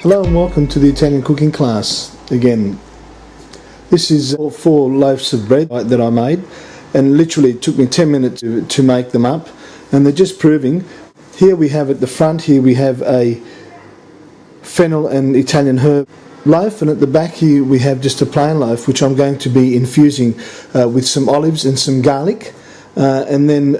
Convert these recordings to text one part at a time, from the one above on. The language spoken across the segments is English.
Hello and welcome to the Italian cooking class again. This is all 4 loaves of bread that I made, and literally it took me 10 minutes to make them up, and they're just proving. Here we have at the front, here we have a fennel and Italian herb loaf, and at the back here we have just a plain loaf which I'm going to be infusing with some olives and some garlic. And then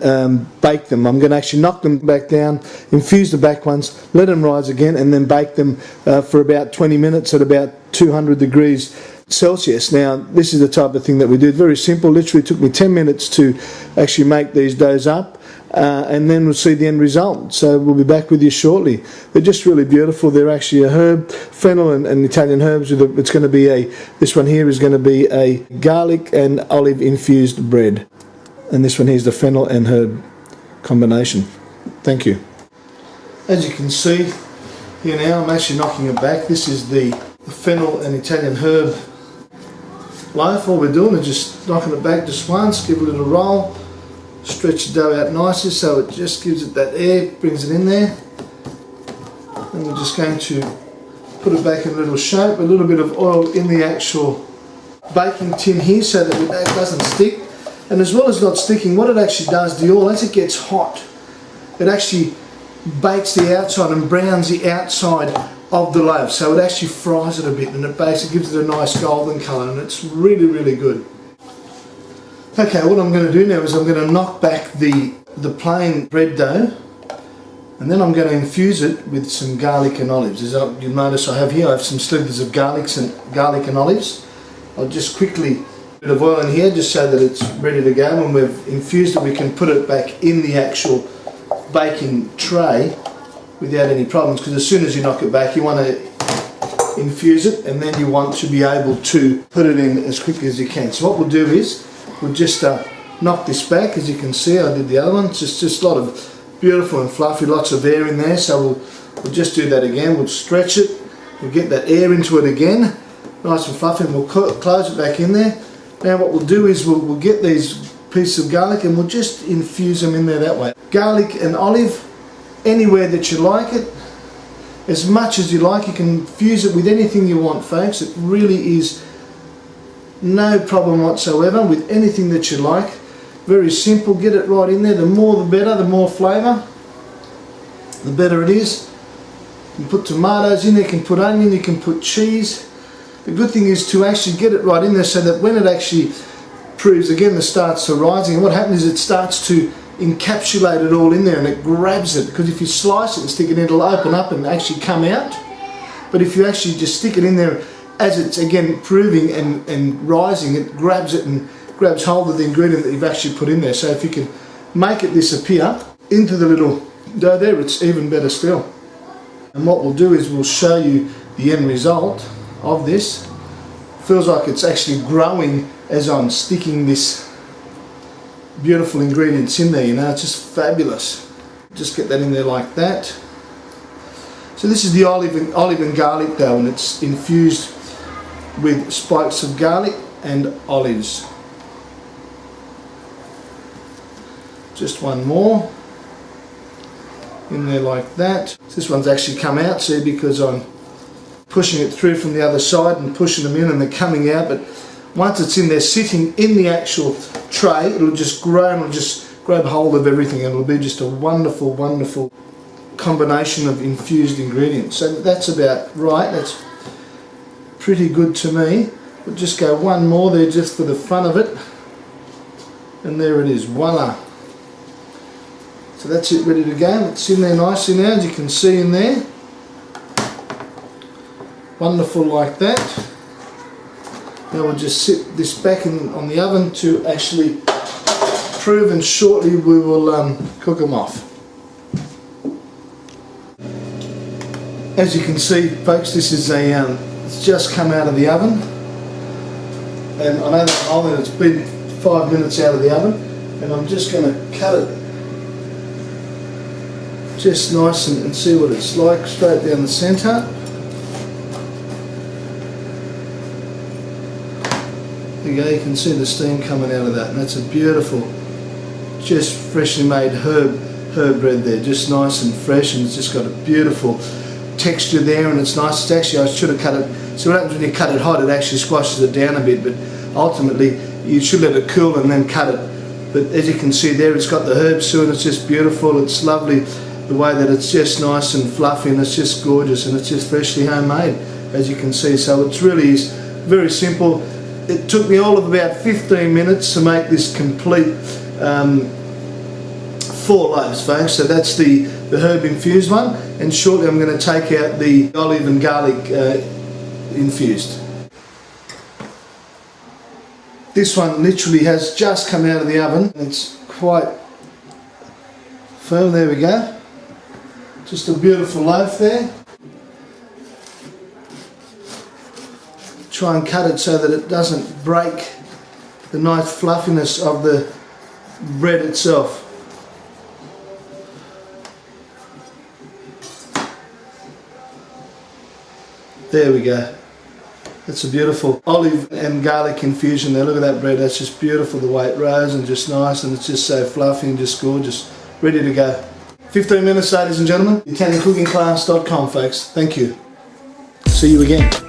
bake them. I'm going to actually knock them back down, infuse the back ones, let them rise again, and then bake them for about 20 minutes at about 200 degrees Celsius. Now, this is the type of thing that we do. Very simple. Literally took me 10 minutes to actually make these doughs up, and then we'll see the end result. So we'll be back with you shortly. They're just really beautiful. They're actually a herb, fennel and Italian herbs. It's going to be this one here is going to be a garlic and olive infused bread. And this one here is the fennel and herb combination. Thank you. As you can see here now, I'm actually knocking it back. This is the fennel and Italian herb loaf. All we're doing is just knocking it back just once, give it a little roll, stretch the dough out nicely so it just gives it that air, brings it in there. And we're just going to put it back in a little shape, a little bit of oil in the actual baking tin here so that it doesn't stick. And as well as not sticking, what it actually does, the oil, as it gets hot, it actually bakes the outside and browns the outside of the loaf. So it actually fries it a bit, and it basically gives it a nice golden colour, and it's really, really good. Okay, what I'm going to do now is I'm going to knock back the plain bread dough, and then I'm going to infuse it with some garlic and olives. As you'll notice I have some slivers of garlic and olives. I'll just quickly bit of oil in here just so that it's ready to go. When we've infused it, we can put it back in the actual baking tray without any problems, because as soon as you knock it back you want to infuse it, and then you want to be able to put it in as quickly as you can. So what we'll do is we'll just knock this back. As you can see, I did the other one. It's just a lot of beautiful and fluffy, lots of air in there, so we'll just do that again. We'll stretch it, we'll get that air into it again, nice and fluffy, and we'll close it back in there. Now what we'll do is we'll get these pieces of garlic and we'll just infuse them in there that way. Garlic and olive, anywhere that you like it, as much as you like. You can infuse it with anything you want, folks. It really is no problem whatsoever with anything that you like. Very simple, get it right in there. The more the better, the more flavour, the better it is. You can put tomatoes in there, you can put onion, you can put cheese. The good thing is to actually get it right in there so that when it actually proves again, it starts to rising, and what happens is it starts to encapsulate it all in there and it grabs it, because if you slice it and stick it in, it'll open up and actually come out. But if you actually just stick it in there as it's again proving and rising, it grabs it and grabs hold of the ingredient that you've actually put in there. So if you can make it disappear into the little dough there, it's even better still. And what we'll do is we'll show you the end result of this. Feels like it's actually growing as I'm sticking this beautiful ingredients in there, you know, it's just fabulous. Just get that in there like that. So this is the olive and garlic dough, and it's infused with spikes of garlic and olives. Just one more in there like that. This one's actually come out, see, because I'm pushing it through from the other side and pushing them in, and they're coming out. But once it's in there sitting in the actual tray, it'll just grow and it'll just grab hold of everything, and it'll be just a wonderful, wonderful combination of infused ingredients. So that's about right. That's pretty good to me. We'll just go one more there just for the fun of it, and there it is. Voila. So that's it, ready to go. It's in there nicely now, as you can see in there. Wonderful like that. Now we'll just sit this back on the oven to actually prove, and shortly we will cook them off. As you can see, folks, this is it's just come out of the oven, and I know that it's been 5 minutes out of the oven, and I'm just going to cut it just nice and see what it's like straight down the centre. There you go, you can see the steam coming out of that, and that's a beautiful, just freshly made herb bread there, just nice and fresh, and it's just got a beautiful texture there, and it's nice. It's actually, I should have cut it. So what happens when you cut it hot, it actually squashes it down a bit, but ultimately you should let it cool and then cut it. But as you can see there, it's got the herbs too, and it's just beautiful. It's lovely the way that it's just nice and fluffy, and it's just gorgeous, and it's just freshly homemade, as you can see. So it really is very simple. It took me all of about 15 minutes to make this complete 4 loaves, folks. So that's the herb infused one, and shortly I'm going to take out the olive and garlic infused. This one literally has just come out of the oven. It's quite firm. There we go. Just a beautiful loaf there. Try and cut it so that it doesn't break the nice fluffiness of the bread itself. There we go. That's a beautiful olive and garlic infusion there. Look at that bread. That's just beautiful, the way it rose, and just nice, and it's just so fluffy and just gorgeous. Ready to go. 15 minutes, ladies and gentlemen. ItalianCookingClass.com, folks. Thank you. See you again.